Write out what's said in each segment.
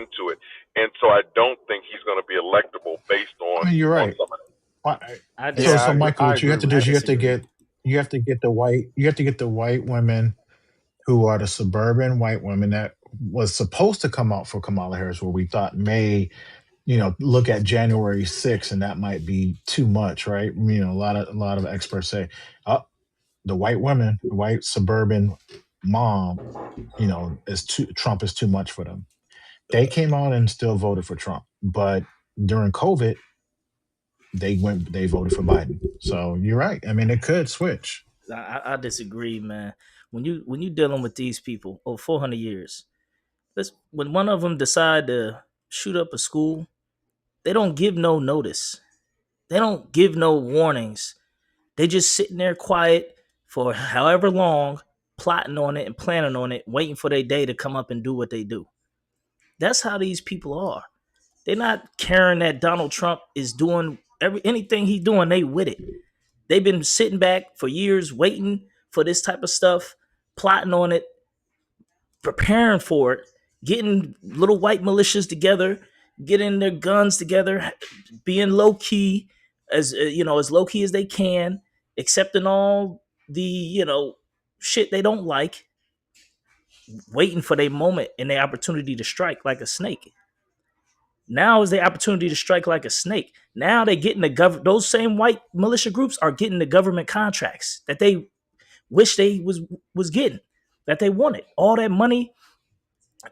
into it, and so I don't think he's going to be electable based I mean, you're on right. some of that. I So, disagree. so Michael, I what you agree have to do with I is that. disagree. you have to get the white women who are the suburban white women that was supposed to come out for Kamala Harris, where we thought may, look at January 6th, and that might be too much, right? A lot of experts say, oh, the white women, the white suburban mom, is too Trump is too much for them. They came out and still voted for Trump, but during COVID, they voted for Biden. So you're right. I mean, it could switch. I disagree, man. When you dealing with these people over 400 years, when one of them decide to shoot up a school, they don't give no notice. They don't give no warnings. They just sitting there quiet for however long, plotting on it and planning on it, waiting for their day to come up and do what they do. That's how these people are. They're not caring that Donald Trump is doing anything he's doing. They with it. They've been sitting back for years, waiting for this type of stuff, plotting on it, preparing for it, getting little white militias together, getting their guns together, being low key as low key as they can, accepting all the shit they don't like, waiting for their moment and their opportunity to strike like a snake. Now is the opportunity to strike like a snake. Now they getting those same white militia groups are getting the government contracts that they wish they was getting, that they wanted. All that money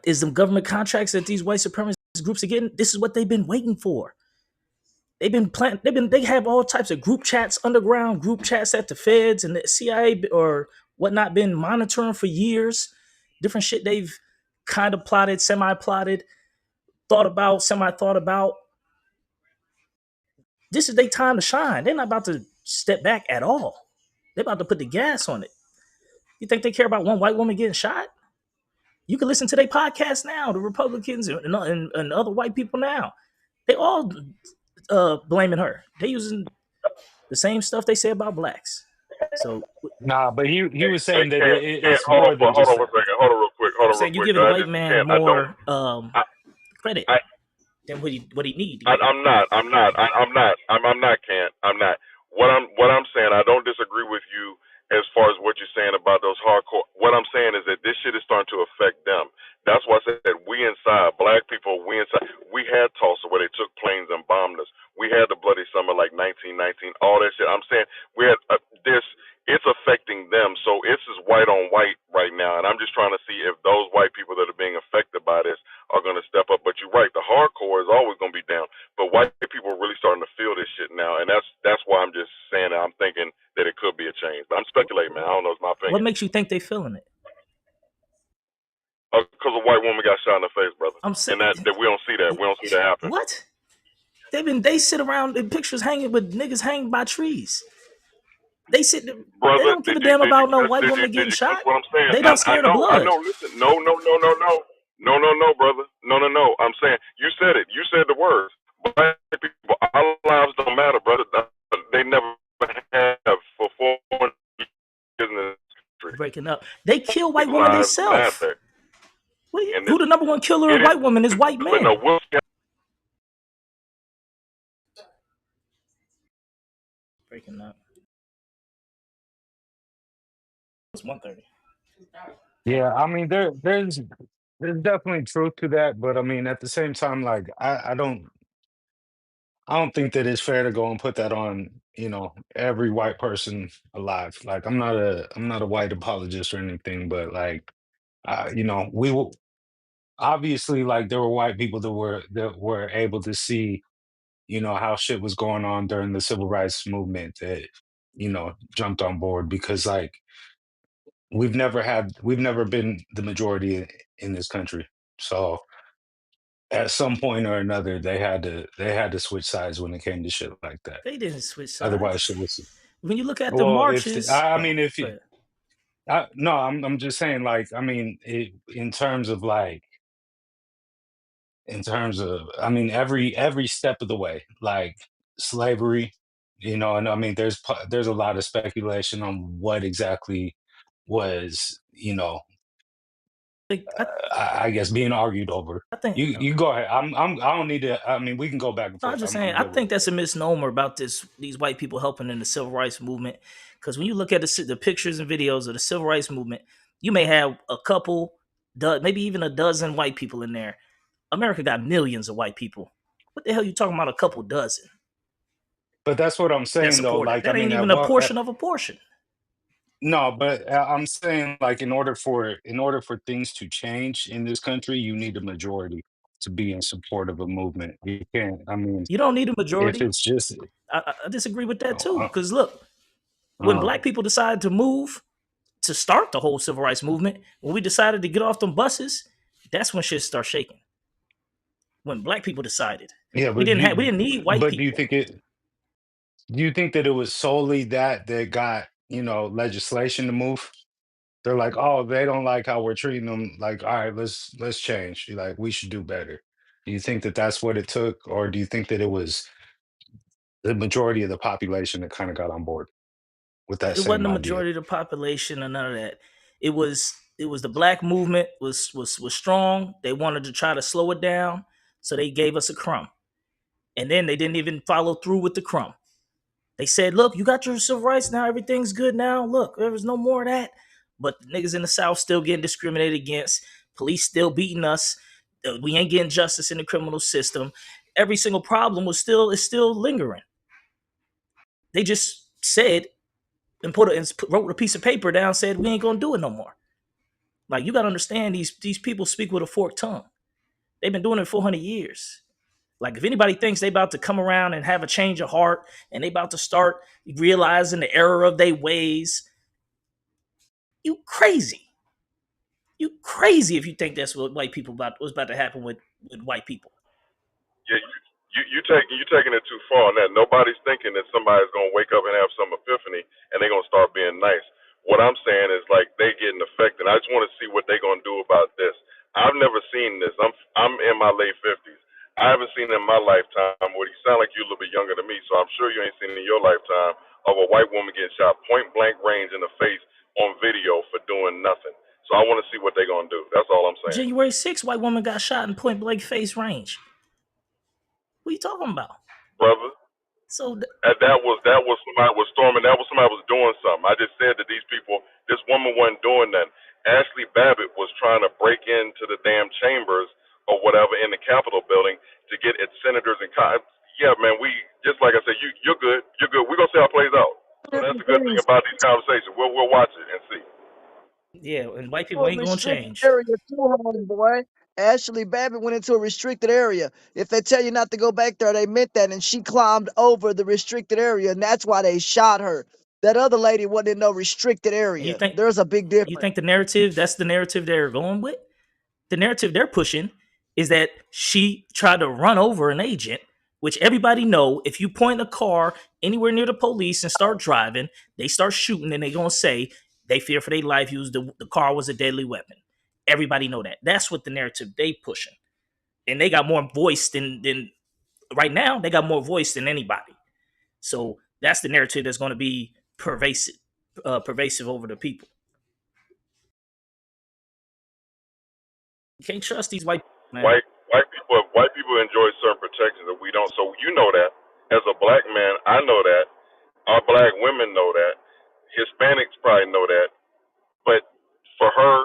is the government contracts that these white supremacist groups are getting. This is what they've been waiting for. They've been planning. They have all types of group chats, underground group chats at the feds and the CIA or whatnot, been monitoring for years. Different shit they've kind of plotted, semi plotted, thought about, semi thought about. This is their time to shine. They're not about to step back at all. They're about to put the gas on it. You think they care about one white woman getting shot? You can listen to their podcast now, the Republicans and other white people now. They all blaming her. They using the same stuff they say about blacks. So Nah, but he Hey, was hey, saying that can't it's more than hold just on for a that. second. Hold I'm on real saying you quick. giving the white This is man Ken. I don't. more I, credit I than what he need to I, get. I'm not. I'm not. I'm not. I'm not. Can't. I'm not. What I'm saying. I don't disagree with you as far as what you're saying about those hardcore. What I'm saying is that this shit is starting to affect them. That's why I said that we inside, black people, we inside. We had Tulsa where they took planes and bombed us. We had the bloody summer like 1919. All that shit. I'm saying we had this. It's affecting them. So it's just white on white right now, and I'm just trying to see if those white people that are being affected by this are going to step up. But you're right, the hardcore is always going to be down. But white people are really starting to feel this shit now, and that's why I'm just saying that I'm thinking that it could be a change. But I'm speculating, man. I don't know. It's my What opinion. makes you think they feeling it? Because a white woman got shot in the face, brother, I'm and saying that we don't see that. We don't see that happen, what? They sit around in pictures hanging with niggas hanging by trees. They sit. They brother. don't give a damn Did you about no catch? white woman getting Did you catch shot. what I'm saying? They don't I scare the know. I blood. know. Listen. No. No. No. No. No. No. No. No. Brother. No. No. No. I'm saying you said it. You said the words. Black people, our lives don't matter, brother. They never have for 400 years in this country. Breaking up. They kill white women Lives themselves. matter, and Who the number one killer of it is. white women is white But no, men. we'll see. Breaking up. It's 1:30. Yeah, I mean there's definitely truth to that, but I mean at the same time, like I don't think that it's fair to go and put that on, every white person alive. Like I'm not a white apologist or anything, but like we will obviously like there were white people that were able to see, how shit was going on during the civil rights movement that, jumped on board because like we've never been the majority in this country. So at some point or another they had to switch sides when it came to shit like that. They didn't switch Otherwise sides. shit was When you look at the well if the, marches, I oh, mean if go you ahead. no I'm just saying like I mean in terms of like in terms of I mean every step of the way like slavery, and I mean there's a lot of speculation on what exactly was, I guess being argued over. I think You go ahead. I don't need to. I mean, we can go back and no, I'm forth. just saying. I'm I good with think it. that's a misnomer about these white people helping in the civil rights movement. Because when you look at the pictures and videos of the civil rights movement, you may have a couple, maybe even a dozen white people in there. America got millions of white people. What the hell you talking about? A couple dozen But that's what I'm that saying though. support it. Like, I That mean, ain't at even a what? portion of a portion. No, but I'm saying like in order for things to change in this country, you need a majority to be in support of a movement. You can't. I mean, You don't need a if majority. it's just I disagree with that too. uh, Because look, when uh, black people decided to move to start the whole civil rights movement, when we decided to get off them buses, that's when shit started shaking. When black people decided, yeah, we didn't need white but people. do you think that it was solely that got legislation to move? They're like, oh, they don't like how we're treating them. Like, all right, let's change. Like, we should do better. Do you think that that's what it took, or do you think that it was the majority of the population that kind of got on board with that It wasn't same the idea? majority of the population or none of that. It was the black movement was strong. They wanted to try to slow it down, so they gave us a crumb, and then they didn't even follow through with the crumb. They said, "Look, you got your civil rights now. Everything's good now. Look, there was no more of that." But the niggas in the South still getting discriminated against. Police still beating us. We ain't getting justice in the criminal system. Every single problem is still lingering. They just said and wrote a piece of paper down, said we ain't gonna do it no more. Like you gotta understand, these people speak with a forked tongue. They've been doing it 400 years. Like if anybody thinks they about to come around and have a change of heart and they about to start realizing the error of their ways, you crazy. You crazy if you think that's what white people about what's about to happen with white people. Yeah, you taking it too far on that. Nobody's thinking that somebody's gonna wake up and have some epiphany and they're gonna start being nice. What I'm saying is like they getting affected. I just want to see what they're gonna do about this. I've never seen this. I'm in my late 50s. I haven't seen in my lifetime. What you sound like you're a little bit younger than me, so I'm sure you ain't seen in your lifetime of a white woman getting shot point blank range in the face on video for doing nothing. So I want to see what they're gonna do. That's all I'm saying, January 6th, white woman got shot in point blank face range. What are you talking about? brother. So And that was somebody was storming. That was somebody was doing something. I just said that these people, this woman wasn't doing nothing. Ashley Babbitt was trying to break into the damn chambers or whatever in the Capitol building to get at senators and yeah, man. We just like I said, you're good. You're good. We're gonna see how it plays out. So that's Different the good thing things. about these conversations. We'll watch it and see. yeah, and white To people a ain't gonna restricted change. area too, homeboy. Ashley Babbitt went into a restricted area. If they tell you not to go back there, they meant that, and she climbed over the restricted area, and that's why they shot her. That other lady wasn't in no restricted And you area. think There's a big you difference. think that's the narrative they're going with? The narrative they're pushing is that she tried to run over an agent, which everybody know if you point a car anywhere near the police and start driving, they start shooting and they gonna say they fear for their life, use the car was a deadly weapon. Everybody know that. That's what the narrative they pushing. And they got more voice than right now, they got more voice than anybody. So that's the narrative that's gonna be pervasive over the people. You can't trust these white people, man. White people enjoy certain protections that we don't. So you know that as a black man, I know that. Our black women know that. Hispanics probably know that. But for her,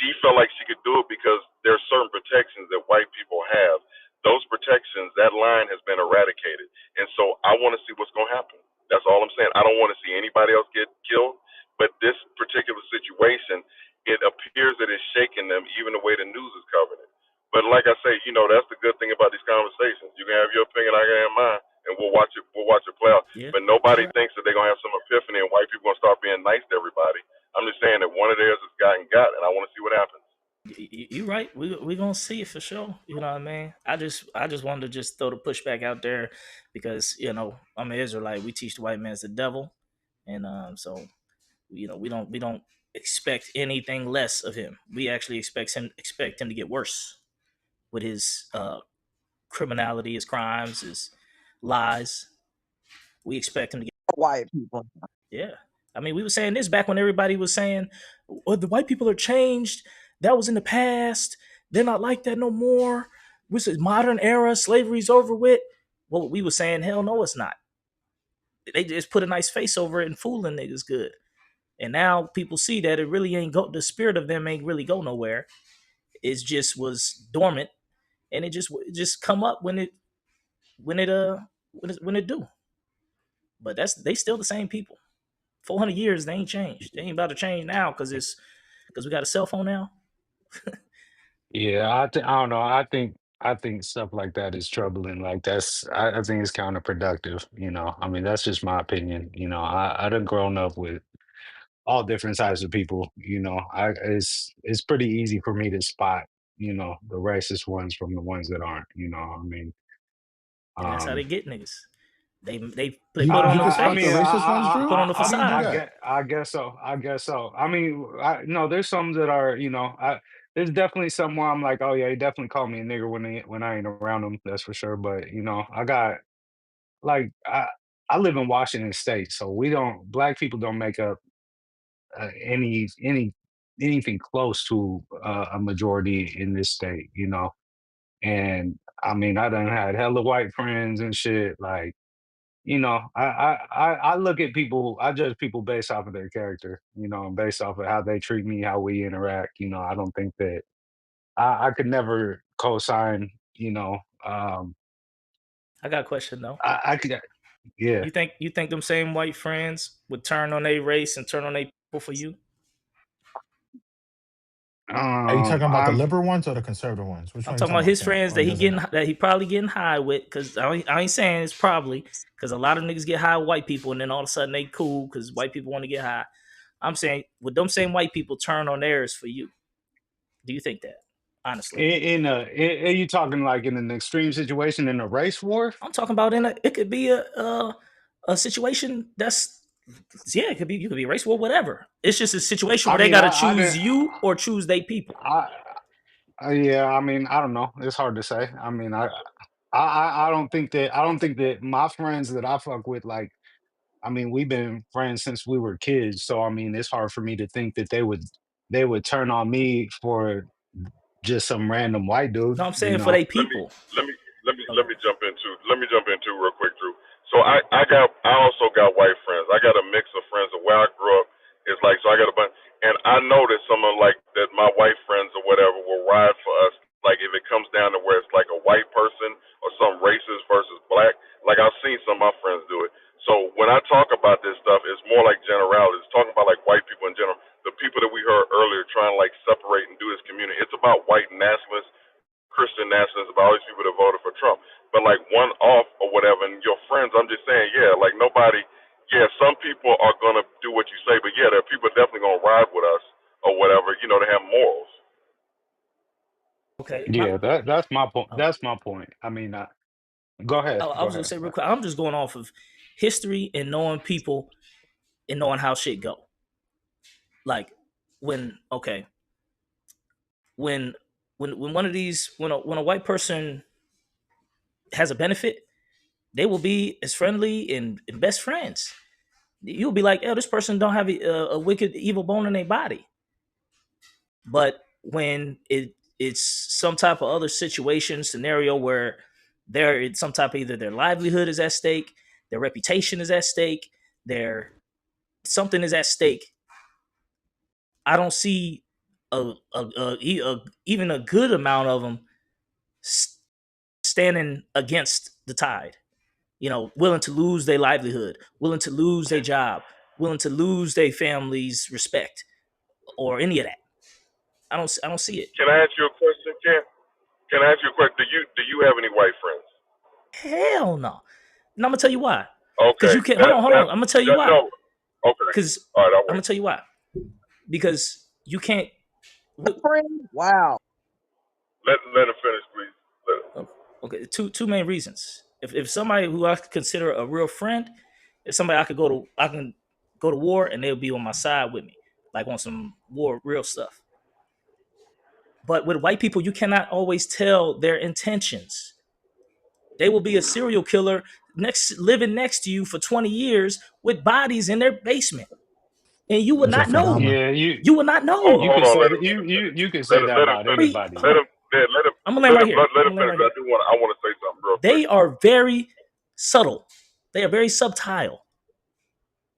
she felt like she could do it because there are certain protections that white people have. Those protections, that line has been eradicated. And so I want to see what's going to happen. That's all I'm saying. I don't want to see anybody else get killed. But this particular situation, it appears that it's shaking them, even the way the news is covering it. But like I say, that's the good thing about these conversations. You can have your opinion, I can have mine, and we'll watch it. We'll watch it play out. Yeah, But nobody thinks that they're gonna have some epiphany and white people gonna start being nice to everybody. I'm just saying that one of theirs has gotten got, and I want to see what happens. you right. We gonna see it for sure. You know what I mean? I just wanted to just throw the pushback out there because I'm an Israelite. We teach the white man's the devil, and so we don't expect anything less of him. We actually expect him to get worse with his criminality, his crimes, his lies. We expect him to get. White people. Yeah. I mean, we were saying this back when everybody was saying, "Oh, the white people are changed. That was in the past. They're not like that no more. This is modern era. Slavery's over with. Well, we were saying, hell no, it's not. They just put a nice face over it and fooling niggas good. And now people see that it really ain't go. The spirit of them ain't really go nowhere. It just was dormant, and it just come up when it when it do. But that's they still the same people. 400 years they ain't changed. They ain't about to change now because we got a cell phone now. Yeah, I don't know. I think stuff like that is troubling. Like I think it's counterproductive. I mean, that's just my opinion. I done grown up with all different types of people. It's pretty easy for me to spot the racist ones from the ones that aren't. I mean, And that's how they um, get niggas. They You put you on can the I spot the mean, face. racist ones, They Drew. put on the How do you do facade. that? I guess so. I guess so. I mean, no, there's some that are, there's definitely some where I'm like, oh yeah, he definitely called me a nigger when I ain't around him. That's for sure. But I got like I live in Washington State, so we don't black people don't make up anything close to a majority in this state. And I mean, I done had hella white friends and shit. Like, I look at people, I judge people based off of their character, and based off of how they treat me, how we interact. I don't think that I could never co-sign, I got a question though. I could, yeah. You think them same white friends would turn on their race and turn on their people for you? Are you talking about the I'm liberal ones or the conservative ones? Which I'm one are you talking talking about about, his Camp? friends Or does it matter? that he probably getting high with. Because I ain't saying it's probably because a lot of niggas get high with white people and then all of a sudden they cool because white people want to get high. I'm saying would them same white people turn on theirs for you? Do you think that honestly? are you talking like in an extreme situation in a race war? I'm talking about it could be a situation that's yeah, it could be you could be race war, whatever. It's just a situation I where they mean, gotta I choose didn't, you or choose they people. I, yeah, I mean, I don't know. It's hard to say. I mean, I don't think that my friends that I fuck with, like, I mean, we've been friends since we were kids. So I mean, it's hard for me to think that they would turn on me for just some random white dude, No, I'm you saying for know. they let me people. let me Okay. let me jump into real quick, Drew. So I also got white friends. I got a mix of friends. Of where I grew up is like so I got a bunch, and I know that some of like that my white friends or whatever will ride for us. Like if it comes down to where it's like a white person or some racist versus black, like I've seen some of my friends do it. So when I talk about this stuff, it's more like generalities. Talking about like white people in general, the people that we heard earlier trying to like separate and do this community. It's about white nationalists, Christian nationalists, about all these people that voted for Trump. But like one off or whatever, and your friends, I'm just saying, yeah, like nobody, yeah, some people are gonna do what you say, but yeah, there are people definitely gonna ride with us or whatever, to have morals. Okay. Yeah, that's my point. Oh, That's my point. I mean, go ahead, I go was gonna ahead. say real quick. I'm just going off of history and knowing people and knowing how shit go. Like when okay, when when one of these when a white person has a benefit, they will be as friendly and best friends. You'll be like, oh, this person don't have a wicked evil bone in their body. But when it's some type of other situation scenario where there it's some type of either their livelihood is at stake, their reputation is at stake, their something is at stake. I don't see even a good amount of them standing against the tide. Willing to lose their livelihood, willing to lose their job, willing to lose their family's respect, or any of that. I don't see it. Can I ask you a question, Ken? Can I ask you a question? Do you have any white friends? Hell no. And I'm gonna tell you why. Because Okay, you can't. Hold that on, hold that on. I'm gonna tell you that why. no. Okay, Because all right, I'll I'm gonna wait. tell you why. Because you can't. Friend? Wow. Let him finish, please. Okay, two main reasons. If somebody who I consider a real friend, if somebody I can go to war and they'll be on my side with me, like on some war real stuff. But with white people, you cannot always tell their intentions. They will be a serial killer living next to you for 20 years with bodies in their basement. and you would not Jeffrey know. Dahmer. Yeah, You would not Hold, know. you hold could on, say that you could say that let him about finish. Wait, anybody. hold Let on. him, yeah, I'm gonna land right here. let I'm him gonna land finish. right here. I want to say something real quick. They are very subtle. They are very subtle.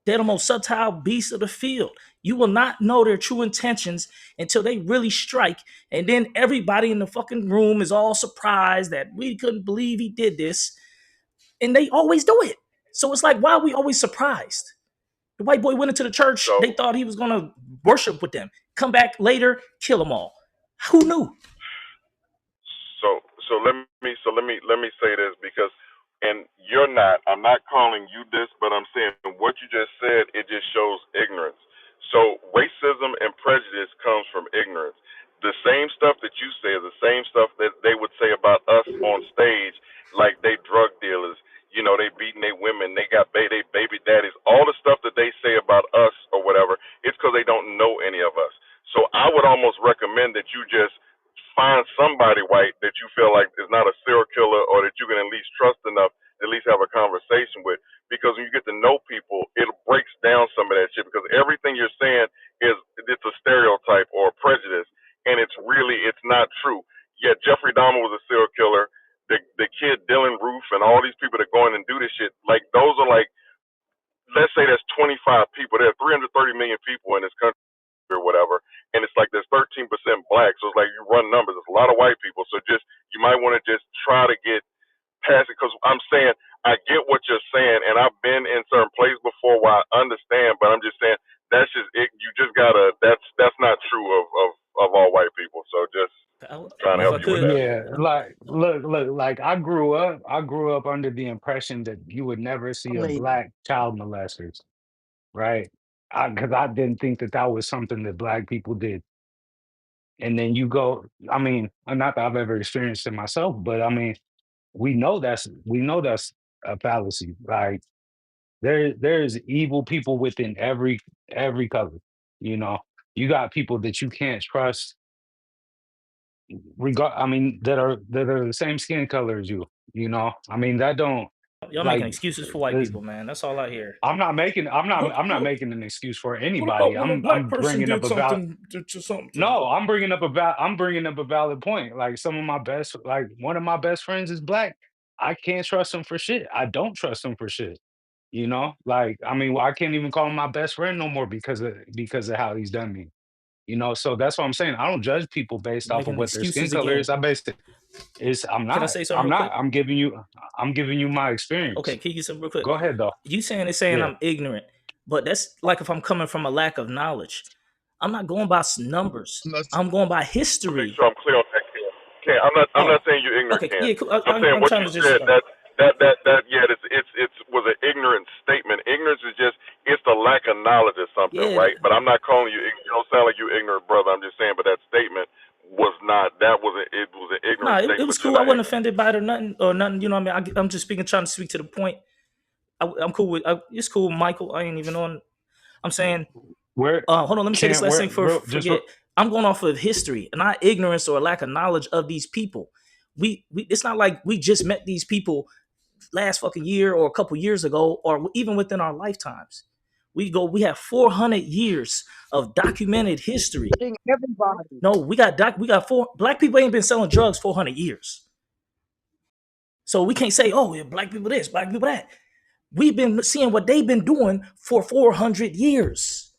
They're the most subtle beasts of the field. You will not know their true intentions until they really strike. And then everybody in the fucking room is all surprised that we couldn't believe he did this. And they always do it. So it's like, why are we always surprised? The white boy went into the church. They So thought he was going to worship with them. Come back later, kill them all. Who knew? let me say this because, and you're not. I'm not calling you this, but I'm saying what you just said. It just shows ignorance. So racism and prejudice comes from ignorance. The same stuff that you say is the same stuff that they would say about us on stage, like they drug dealers. You know, they beating their women, they got they baby daddies. All the stuff that they say about us or whatever, it's because they don't know any of us. So I would almost recommend that you just find somebody white that you feel like is not a serial killer or that you can at least trust enough to at least have a conversation with. Because when you get to know people, it breaks down some of that shit. Because everything you're saying is it's a stereotype or a prejudice, and it's not true. Yet Jeffrey Dahmer was a serial killer. The kid Dylan Roof and all these people that go in and do this shit, like those are like, let's say there's 25 people. There are 330 million people in this country or whatever, and it's like there's 13% black. So it's like you run numbers. It's a lot of white people. So just you might want to just try to get past it because I'm saying I get what you're saying, and I've been in certain places before where I understand, but I'm just saying that's just it. You just gotta. That's not true of all white people. So just trying to If help I you with could, that. Yeah, like look, like I grew up under the impression that you would never see I a mean, black child molester, right? Because I didn't think that that was something that black people did. And then you go, I mean, not that I've ever experienced it myself, but I mean, we know that's a fallacy. Like there's evil people within every color. You know, you got people that you can't trust regard I mean that are the same skin color as you, you know. I mean that don't y'all like making excuses for white there's people, man. That's all I hear. I'm not What, making an excuse for what about anybody. when a black I'm person bringing up did a valid something to something to no, them? I'm bringing up a valid point. Like some of my best like one of my best friends is black. I can't trust him for shit. I don't trust him for shit. You know? Like I mean, I can't even call him my best friend no more because of how he's done me. You know, so that's what I'm saying. I don't judge people based You're off of making what their skin excuses color again. is. I base it is Can I say something real quick? I'm giving you my Okay, experience. can you get something real quick? Go ahead though. You saying Yeah. I'm ignorant, but that's like if I'm coming from a lack of knowledge. I'm not going by numbers. Let's I'm going by To make history. sure I'm clear on that, Ken. Ken, I'm Oh, not saying you're ignorant, okay, Ken. yeah, cool. I'm saying I'm what trying you to just said that yeah, it's was an ignorant statement. Ignorance is just it's the lack of knowledge or something, yeah. right? But I'm not calling you. You don't sound like you ignorant, brother. I'm just saying, but that statement was not. That was it was an Nah, ignorant it statement, was but you're cool. I not wasn't ignorant. offended by it or nothing. You know what I mean? I'm just trying to speak to the point. I'm cool with. It's cool, Michael. I ain't even on. I'm saying, Where hold on. Let me say this can't last where thing for real just forget. I'm going off of history, not ignorance or lack of knowledge of these people. We it's not like we just met these people last fucking year or a couple years ago or even within our lifetimes. We have 400 years of documented history. king everybody. No, we got four black people ain't been selling drugs 400 years. So we can't say, oh, yeah, black people this, black people that. We've been seeing what they've been doing for 400 years.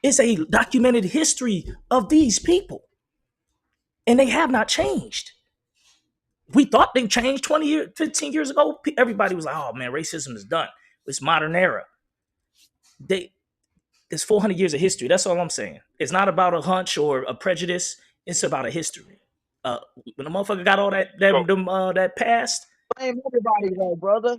It's a documented history of these people, and they have not changed. We thought they changed 20 years, 15 years ago. Everybody was like, oh man, racism is done. It's modern era. They It's 400 years of history. That's all I'm saying. It's not about a hunch or a prejudice. It's about a history. Uh, when the motherfucker got all So that past, Blame everybody though, brother.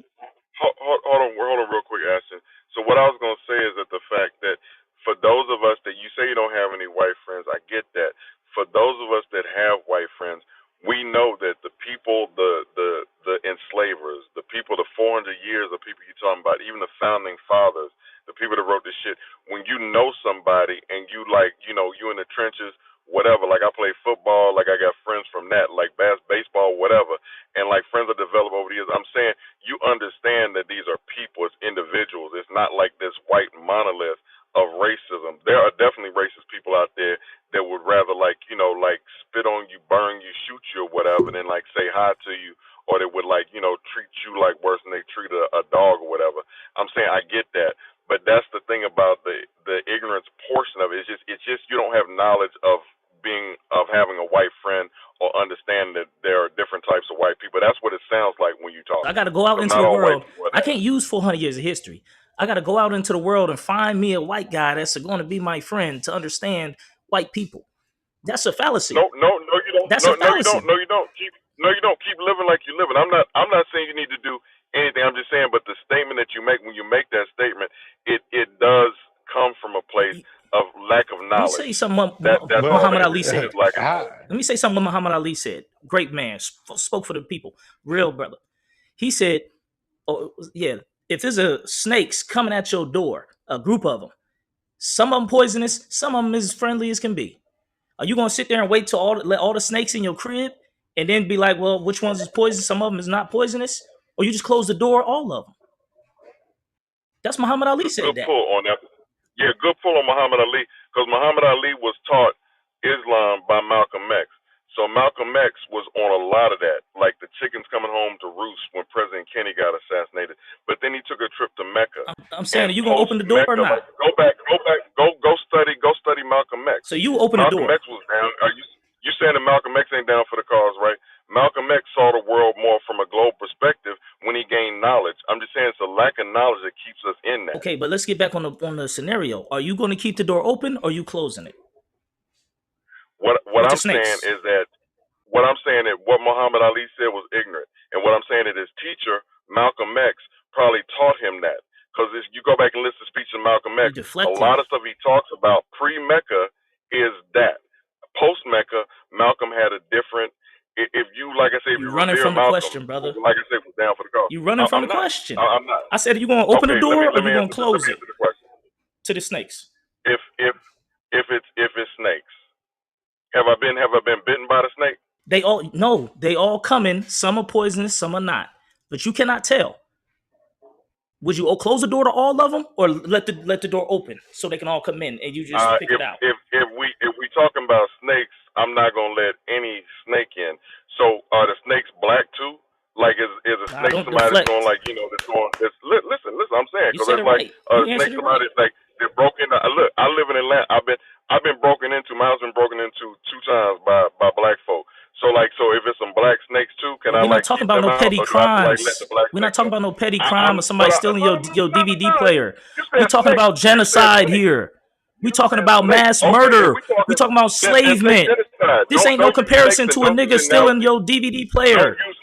hold on real quick, Ashton. So what I was gonna say is that the fact that for those of us that you say you don't have any white friends, I get that. For those of us that have white friends, we know that the people, the enslavers, the people, the 400 years of people you're talking about, even the founding fathers, the people that wrote this shit. When you know somebody and you like, you know, you in the trenches, whatever. Like I play football, like I got friends from that, like baseball, whatever, and like friends are developed over the years. I'm saying you understand that these are people, it's individuals. It's not like this white monolith of hi to you, or they would like treat you like worse than they treat a dog or whatever. I'm saying I get that, but that's the thing about the ignorance portion of it. It's just you don't have knowledge of having a white friend or understand that there are different types of white people. That's what it sounds like when you I talking, got to go out because into not the all white world. people are I that. can't use 400 years of history. I got to go out into the world and find me a white guy that's going to be my friend to understand white people. That's a fallacy. No, no, no, you don't. That's No, a no, you don't. fallacy. No, you don't. Keep living like you living. I'm not saying you need to do anything. I'm just saying, but the statement that you make, when you make that statement, it does come from a place of lack of Let me knowledge. say something That's all Muhammad that Ali is. It's said. just lack of how, knowledge. Let me say something Muhammad Ali said. Great man, spoke for the people, real brother. He said, "Oh yeah, if there's a snakes coming at your door, a group of them, some of them poisonous, some of them as friendly as can be. Are you gonna sit there and wait till let all the snakes in your crib and then be like, well, which ones is poisonous? Some of them is not poisonous, or you just close the door, all of them." That's Muhammad Ali said Good that. pull on that. Yeah, good pull on Muhammad Ali, because Muhammad Ali was taught Islam by Malcolm X. So Malcolm X was on a lot of that, like the chickens coming home to roost when President Kennedy got assassinated. But then he took a trip to Mecca, I'm saying, are and you gonna post open the door or Mecca, not? like go study Malcolm X. So you open the Malcolm door. X was down. Are you saying that Malcolm X ain't down for the cause, right? Malcolm X saw the world more from a global perspective when he gained knowledge. I'm just saying it's a lack of knowledge that keeps us in that. Okay, but let's get back on the scenario. Are you gonna keep the door open or are you closing it What with the I'm saying snakes? is that what Muhammad Ali said was ignorant, and what I'm saying that his teacher Malcolm X probably taught him that, because you go back and listen to speech of Malcolm You X, a deflecting. lot of stuff he talks about pre Mecca is that. Post Mecca, Malcolm had a different. If you, like I say, if You you running revere from the Malcolm, question, who, brother. like I said, was down for the cause. You running from the I'm not. question. I'm not. I said, are you gonna open the Okay, let me door or let you me gonna answer. Let close me it answer the question. to the snakes? If it's snakes, have I been bitten by the snake? They all no, they all coming. Some are poisonous, some are not. But you cannot tell. Would you close the door to all of them, or let the door open so they can all come in and you just pick If it out? if we talking about snakes, I'm not gonna let any snake in. So are the snakes black too? Like is a Nah, snake don't somebody that's going deflect. like that's going listen. I'm saying, You because said it it's like right. a You snake answered it right. somebody that's like they're broken. Look, I live in Atlanta. I've been broken into. My house been broken into 2 times by black folk. So if it's some black snakes too, can But I we're not like talking keep about them no out, petty or do I have to like let crimes. the black We're not snake talking go? about no petty I'm crime or but somebody I stealing no your no DVD no. player. You We said talking snakes. about You said genocide snakes. here. We You talking said about snakes. mass Okay, then murder. we We talking. talking about Then say enslavement. genocide. This ain't no Don't use snakes comparison and to a don't use nigga the stealing analogy. your DVD Don't player. use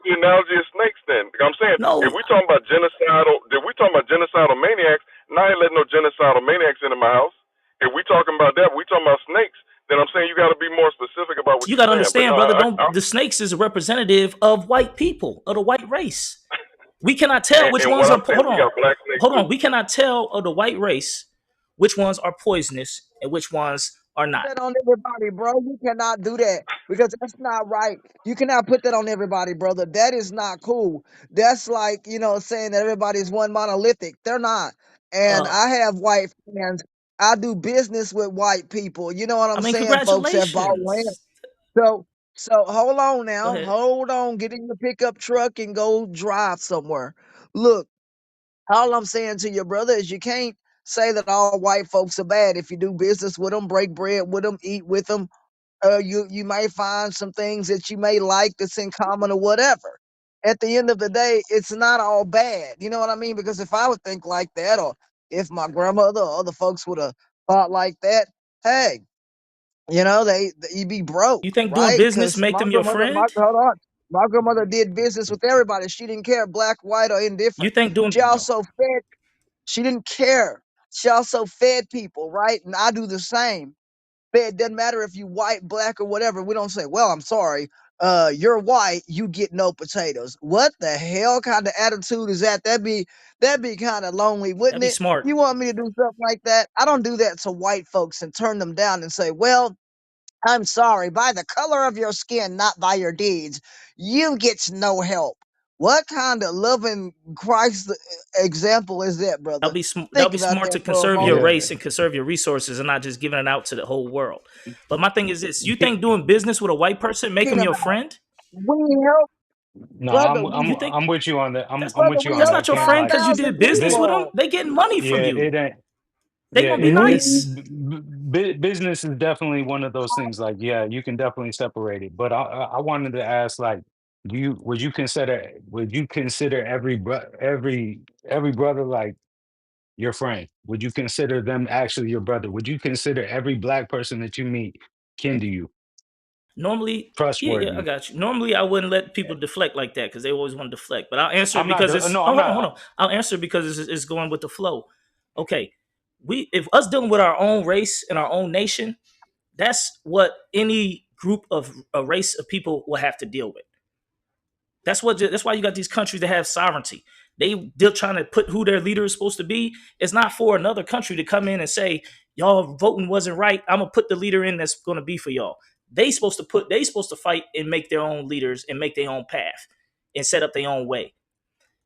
the analogy of snakes. Then I'm saying, if No, we talking about genocidal maniacs, now I ain't letting no genocidal maniacs into my house. If we talking about that, we talking about snakes. Then I'm saying you got to be more specific about what you you're gotta saying. But understand, no, brother. I Don't the snakes is a representative of white people, of the white race. We cannot tell which and ones what are I'm saying, we got black snakes hold too. on. We cannot tell of the white race which ones are poisonous and which ones are not. That on everybody, bro. You cannot do that because that's not right. You cannot put that on everybody, brother. That is not cool. That's like, saying that everybody's one monolithic. They're not. And Uh, I have white friends. I do business with white people. You know what I I'm mean, saying? Folks that bought land. congratulations. So, so hold on Go now. ahead. Hold on. Get in your pickup truck and go drive somewhere. Look, all I'm saying to your brother is you can't say that all white folks are bad. If you do business with them, break bread with them, eat with them, you may find some things that you may like that's in common or whatever. At the end of the day, it's not all bad. You know what I mean? Because if I would think like that, or if my grandmother or other folks would have thought like that, hey, you'd be broke, You think doing right? business Because make my them your grandmother, friend? hold on, my grandmother did business with everybody. She didn't care black, white, or You indifferent. think doing She no? also fed. She didn't care. She also fed people, right? And I do the same. It doesn't matter if you white, black, or whatever. We don't say, well, I'm sorry, you're white, you get no potatoes. What the hell kind of attitude is that? That'd be kind of lonely, That'd wouldn't be it? smart. You want me to do something like that? I don't do that to white folks and turn them down and say, well, I'm sorry, by the color of your skin, not by your deeds, you get no help. What kind of loving Christ example is that, brother? That'll Think be about smart that to for a conserve your moment. yeah. race and conserve your resources and not just giving it out to the whole world. But my thing is this: you think doing business with a white person make Thinking them your about friend? We help, No, brother. You think I'm with you on that. that's I'm Brother, with you we on that's help not that, your Ken. friend Like, because you 10,000 did business with them? people. They getting money from yeah, you. it ain't. They Yeah, gonna be We nice. business is definitely one of those things. Like, yeah, you can definitely separate it. But I wanted to ask, like, would you consider every brother like your friend? Would you consider them actually your brother? Would you consider every black person that you meet kin to you, Normally, yeah, I trustworthy? got you. Normally, I wouldn't let people deflect like that because they always want to deflect. But I'll answer it I'm not. because it's. No, Oh, I'm hold on, hold not. on. I'll answer it because it's going with the flow. Okay, we if us dealing with our own race and our own nation, that's what any group of a race of people will have to deal with. That's why you got these countries that have sovereignty. They're trying to put who their leader is supposed to be. It's not for another country to come in and say y'all voting wasn't right. I'm gonna put the leader in that's gonna be for y'all. They supposed to fight and make their own leaders and make their own path and set up their own way.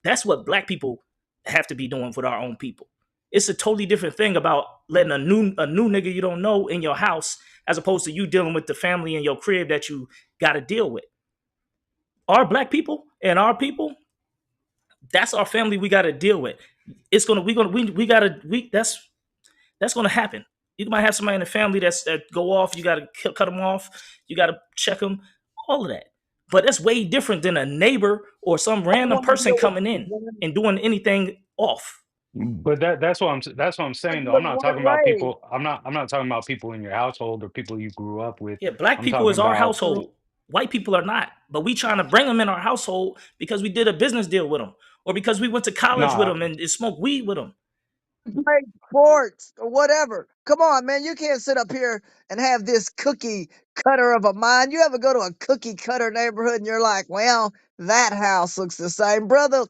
That's what black people have to be doing with our own people. It's a totally different thing about letting a new nigga you don't know in your house as opposed to you dealing with the family in your crib that you got to deal with. Our black people and our people, that's our family we got to deal with. It's gonna we gotta we that's gonna happen. You might have somebody in the family that go off. You gotta cut them off. You gotta check them. All of that. But that's way different than a neighbor or some don't random want to person deal with coming you, in man. and doing anything off. But that's what I'm saying though. I'm Look not one talking about way. people. I'm not talking about people in your household or people you grew up with. Yeah, black I'm people talking is our about household. White people are not. But we trying to bring them in our household because we did a business deal with them or because we went to college with nah. them and smoked weed with them. Play sports or whatever. Come on, man. You can't sit up here and have this cookie cutter of a mind. You ever go to a cookie cutter neighborhood and you're like, well, that house looks the same. Brother,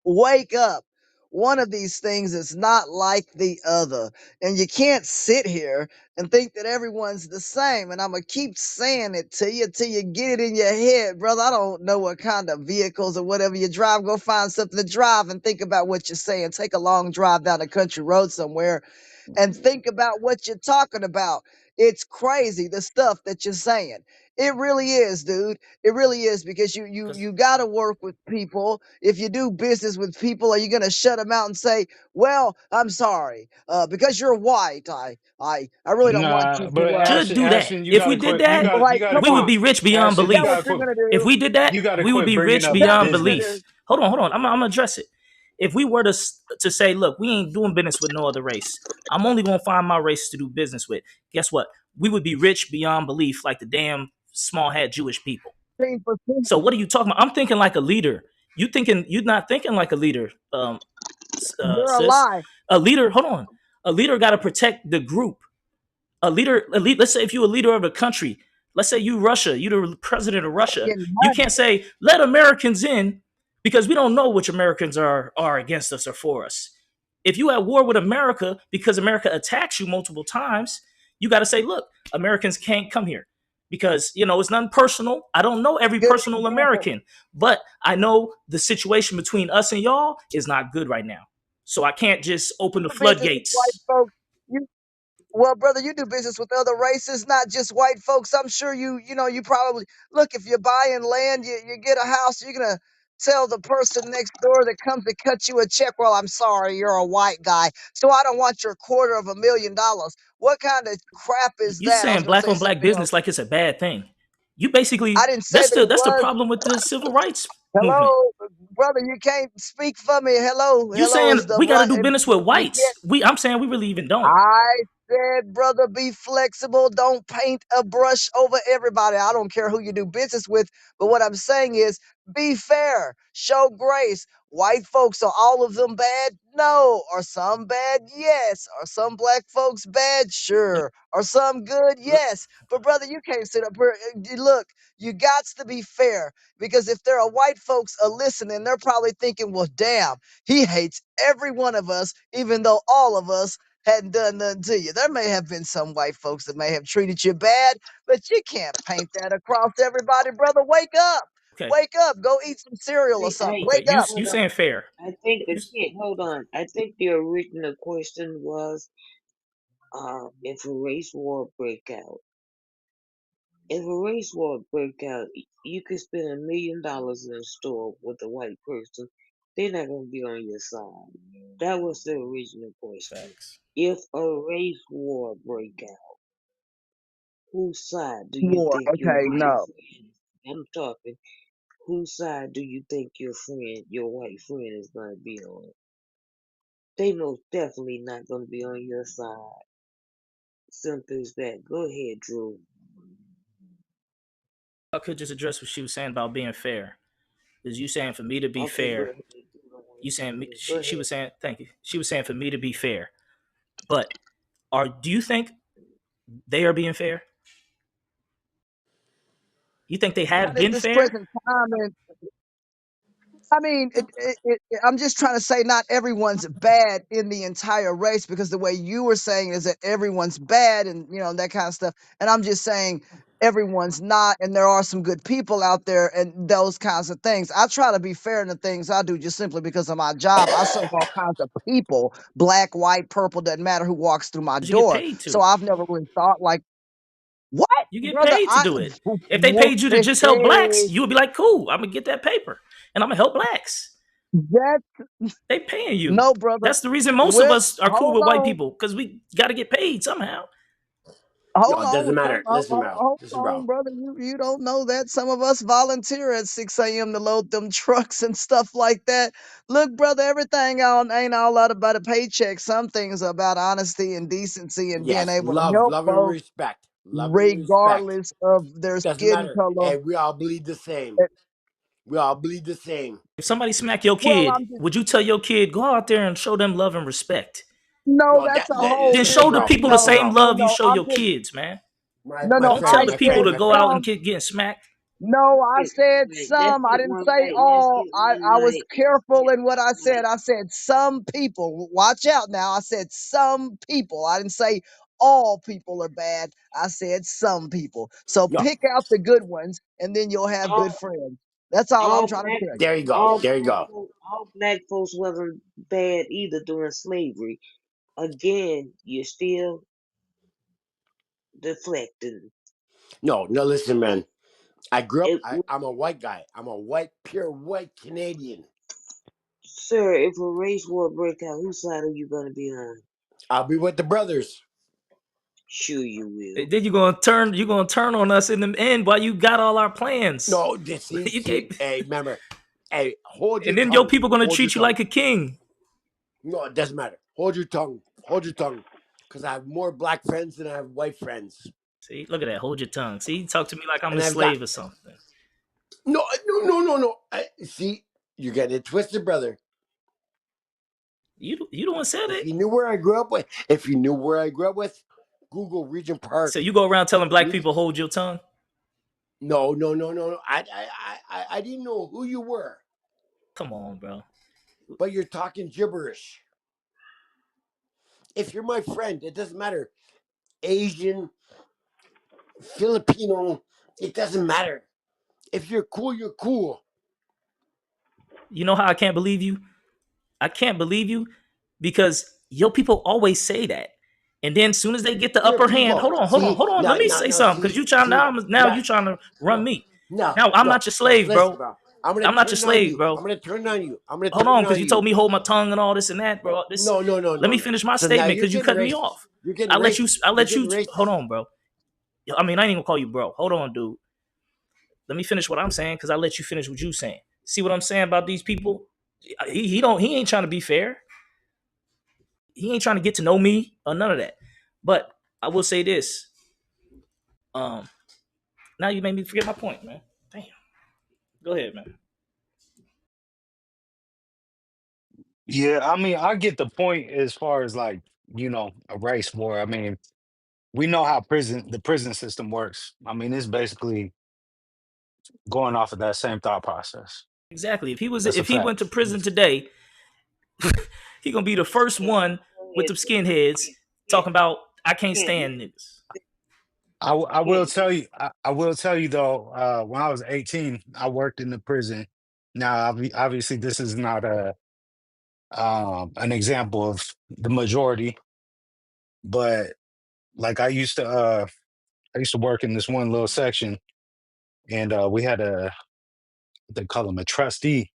wake up. One of these things is not like the other. And you can't sit here and think that everyone's the same. And I'm going to keep saying it to you till you get it in your head, brother. I don't know what kind of vehicles or whatever you drive. Go find something to drive and think about what you're saying. Take a long drive down a country road somewhere and think about what you're talking about. It's crazy the stuff that you're saying. It really is, dude. It really is because you Because got to work with people. If you do business with people, are you going to shut them out and say, "Well, I'm sorry, because you're white. I really don't want you Nah, but to." should do that. Ashton, you If we gotta did quit. that, Like, You gotta come we would on, quit. be rich beyond Ashton, is that what belief. you're going to If do? we did that, you gotta we would quit be bringing rich Is up that what beyond you're going to do? belief. business. Hold on. I'm gonna address it. If we were to say, look, we ain't doing business with no other race. I'm only gonna find my race to do business with. Guess what? We would be rich beyond belief, like the damn small hat Jewish people. 10%. So what are you talking about? I'm thinking like a leader. You're not thinking like a leader, You're a sis. lie. A leader. Hold on. A leader got to protect the group. Let's say if you're a leader of a country, let's say you Russia, you the president of Russia, Getting you money. can't say let Americans in because we don't know which Americans are against us or for us. If you at war with America because America attacks you multiple times, you got to say, look, Americans can't come here because it's nothing personal. I don't know every Good personal example. American, but I know the situation between us and y'all is not good right now. So I can't just open the Business with white floodgates. folks. Well, brother, you do business with other races, not just white folks. I'm sure you probably look if you're buying land, you get a house, you're gonna tell the person next door that comes to cut you a check. Well, I'm sorry, you're a white guy, so I don't want your $250,000. What kind of crap is You that? I was saying gonna black say on black something else. business like it's a bad thing. You I basically didn't say that's that the it that's the was. problem with the civil rights movement. Hello, brother, you can't speak for me. Hello, You hello saying is the we got to right. do business with You whites. I'm saying we really even don't. I said, brother, be flexible. Don't paint a brush over everybody. I don't care who you do business with, but what I'm saying is be fair, show grace. White folks, are all of them bad? No. Are some bad? Yes. Are some black folks bad? Let- Sure. Are some good? let- Yes. But brother, you can't sit up here. Look, you got to be fair because if there are white folks are listening, they're probably thinking, well, damn, he hates every one of us, even though all of us hadn't done nothing to you. There may have been some white folks that may have treated you bad, but you can't paint that across everybody, brother. Wake up. Okay, Wake up. Go eat some cereal or Hey, something. hey, okay. Wake You up. you hold saying on. fair? I think You the kid, hold on. I think the original question was, if a race war break out, If a race war break out, you could spend $1 million in a store with a white person. They're not gonna be on your side. That was the original question. Facts. If a race war break out, whose side do you War. think your Okay, white no. friend? I'm talking. Whose side do you think your white friend, is gonna be on? They most definitely not gonna be on your side. Simple as that. Go ahead, Drew. I could just address what she was saying about being fair. Is you saying for me to be Okay, go fair? ahead. You don't want You saying to go she ahead. was saying thank you. She was saying for me to be fair. But do you think they are being fair? You think they have Not at been this fair? present time, and I mean, I'm just trying to say not everyone's bad in the entire race because the way you were saying is that everyone's bad and that kind of stuff. And I'm just saying everyone's not, and there are some good people out there and those kinds of things. I try to be fair in the things I do just simply because of my job. I serve all kinds of people, black, white, purple, doesn't matter who walks through my You get door. paid So to. I've never really thought like, what, You get brother? paid to I do it. If they paid you to just help blacks, you would be like, cool, I'm gonna get that paper and I'm gonna help blacks. that They paying you. no, brother. That's the reason most of Well, us are cool hold with white on. people because we got to get paid somehow. Yo, Hold it on, doesn't matter. Listen, bro. hold Listen, on, bro. brother. You don't know that some of us volunteer at 6 a.m. to load them trucks and stuff like that. Look, brother, everything ain't all out about a paycheck. Some things are about honesty and decency and being Yes, able to love, help love and folks respect. Love and respect. regardless of their Doesn't skin matter. color. Hey, we all bleed the same. Eh, We all bleed the same. If somebody smack your Well, kid, I'm just would you tell your kid go out there and show them love and respect? no, No, that's a whole Then listen, show the different. bro. people the Listen, No, same bro. love you show I'm your just kids, man. My no, my no. Don't friend, tell I the my people friend, said to my go friend. out and some. getting smacked. No, I Let's get said right. Let's some. I get didn't one say right. Let's all. get one I was right. Let's careful get in what one I said. right. I said some people. Watch out now. I said some people. I didn't say all people are bad. I said some people. So Yo, pick out the good ones, and then you'll have good All friends. That's all I'm all trying to black tell you. there you go. all There you black go. folks all black folks wasn't bad either during slavery. Again, you're still deflecting. No, no, listen, man. I grew up. It, I'm a white guy. I'm a white, pure white Canadian. sir, if a race war break out, whose side are you gonna be on? I'll be with the brothers. Sure you will. Then you're gonna turn on us in the end while you got all our plans. No, this You see. can't, Hey, remember. Hey, hold your and then your tongue. people gonna Hold your treat you tongue. like a king. No, it doesn't matter. Hold your tongue. Hold your tongue. Because I have more black friends than I have white friends. See, look at that. Hold your tongue. See, you talk to me like I'm And his I've got slave or something. no. See, you're getting it twisted, brother. You the one said If it. you knew where I grew up with, if you knew where I grew up with, Google Regent So Park. you go around telling black Regent. people hold your tongue. No. I didn't know who you were, Come on, bro. but you're talking gibberish. If you're my friend, it doesn't matter. Asian, Filipino, it doesn't matter. If you're cool, you're cool. You know how I can't believe you? I can't believe you because your people always say that. And then as soon as they get the Your upper hand, people. See, hold on. no, Let me no, say no. something because See, you trying see, now no, you trying to run no, me. no, Now I'm no. not your No, slave, listen, bro. bro. I'm gonna I'm not your turn on slave, you. bro. I'm gonna turn on you. I'm gonna Hold on, turn because on you told you. me hold my tongue and all this and that, bro. This let me No. finish my So now statement you're because you getting cut me racist. off. You're getting I let you. racist. I You're let getting you. Hold racist. on, bro. I mean, I ain't even gonna call you bro. Hold on, dude. Let me finish what I'm saying because I let you finish what you saying. See what I'm saying about these people? He ain't trying to be fair. He ain't trying to get to know me or none of that. But I will say this. Um, now you made me forget my point, man. Damn. Go ahead, man. Yeah, I mean, I get the point as far as like, a race war. I mean, we know how the prison system works. I mean, it's basically going off of that same thought process. Exactly. That's a If he went fact. to prison today, he gonna be the first Okay, one go with ahead. the skinheads Can't talking about I can't can't stand niggas. I will can't tell you. I will tell you though. When I was 18, I worked in the prison. Now, obviously, this is not a an example of the majority, but like I used to. I used to work in this one little section, and we had a they call him a trustee.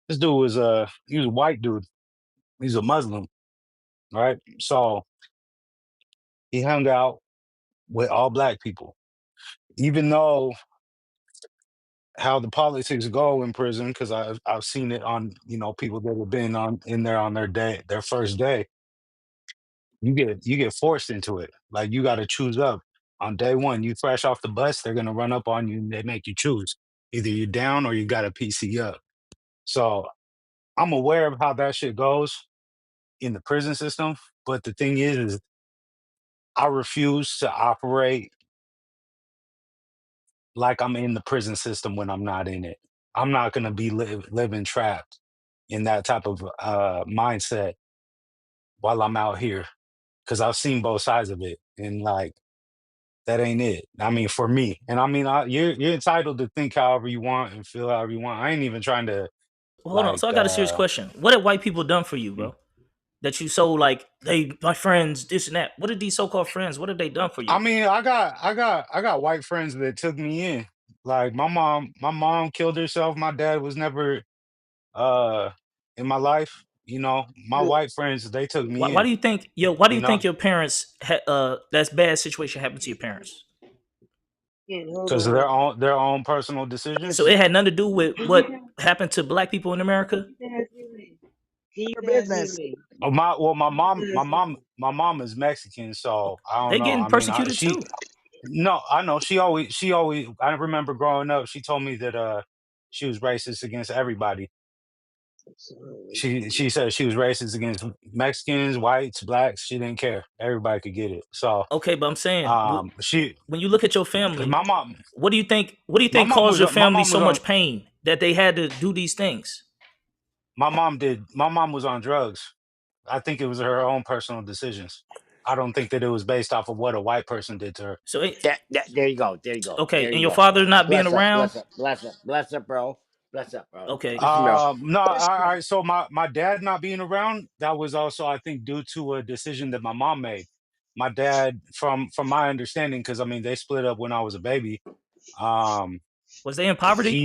This dude was he was a white dude. He's a Muslim, right? So he hung out with all black people, even though how the politics go in prison, because I've seen it on people that have been on in there on their first day. You get forced into it. Like you got to choose up on day one. You fresh off the bus, they're gonna run up on you and they make you choose. Either you're down or you got to PC up. So I'm aware of how that shit goes in the prison system. But the thing is I refuse to operate like I'm in the prison system when I'm not in it. I'm not gonna be living trapped in that type of mindset while I'm out here because I've seen both sides of it, and like that ain't it. I mean, for me, and I mean, you're entitled to think however you want and feel however you want. I ain't even trying to Well, hold on. like. So I got a serious question. What have white people done for you, bro? That you so like, they my friends, this and that. What did these so called friends? What have they done for I you? mean, I got white friends that took me in. Like my mom killed herself. My dad was never uh in my life. My Look, white friends, they took me Why in. do you think Why do You you know, think your parents that's bad situation happened to your parents? and hold because of on. their own personal So decisions. it had nothing to do with Can you what guys, happened to black people in America. can you guys hear me? Can Her you guys hear business. me? Oh, my Can you mom, my guys hear mom, me? my mom is Mexican, so I don't They know. getting I mean, persecuted she too. no, I know she always. I remember growing up, she told me that she was racist against everybody. Sorry. She said she was racist against Mexicans, whites, blacks. She didn't care. Everybody could get it. So Okay, but I'm saying, she when you look at your family, my mom what do you my think mom caused was your my family mom so was on much pain that they had to do these things? my mom was on drugs. I think it was her own personal decisions. I don't think that it was based off of what a white person did to her. So There you go. There you go. okay, There and you your go. father not being Bless up. around. Bless up. Bless up. Bless up, bro. Bless up, bro. Okay, Listen, bro. No, all right. So my dad not being around, that was also I think due to a decision that my mom made. My dad, from my understanding, because I mean they split up when I was a baby. Um, was they in poverty?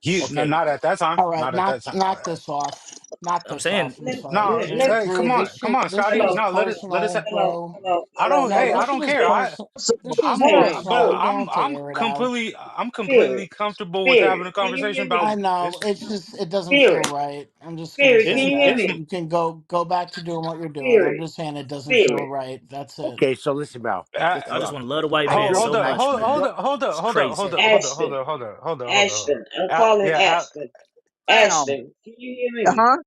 he Okay, not at that time, All right, not at that time. knock this off. Knock I'm this off. saying, I'm Let, sorry. No, let, This let, hey, come Drew, on, come on, this Scotty. shit is hello, No, let us. personal, bro. I don't. No, Hey, this I shit don't is care. personal. This shit is I'm, hold on, personal. but You hold don't on. have to air it out. I'm completely Spirit, comfortable with having spirit, a can you conversation hear about I me? know. it's, It's just it doesn't feel Spirit, right. I'm just gonna spirit, can say it's, you hear that. it's. me? You can go back to doing what you're doing. I'm Spirit, just saying it doesn't feel spirit. right. That's it. Okay, so listen, bro. Uh, Listen, I just bro. want to love the white I man grew hold so up, I much, hold man. grew hold up, hold up, It's hold up, crazy. hold up, hold up, hold Ashton, up, hold up, hold up, hold up. Ashton. I'm calling Yeah, Ashton. fam, Ashton, can you hear Uh me? huh.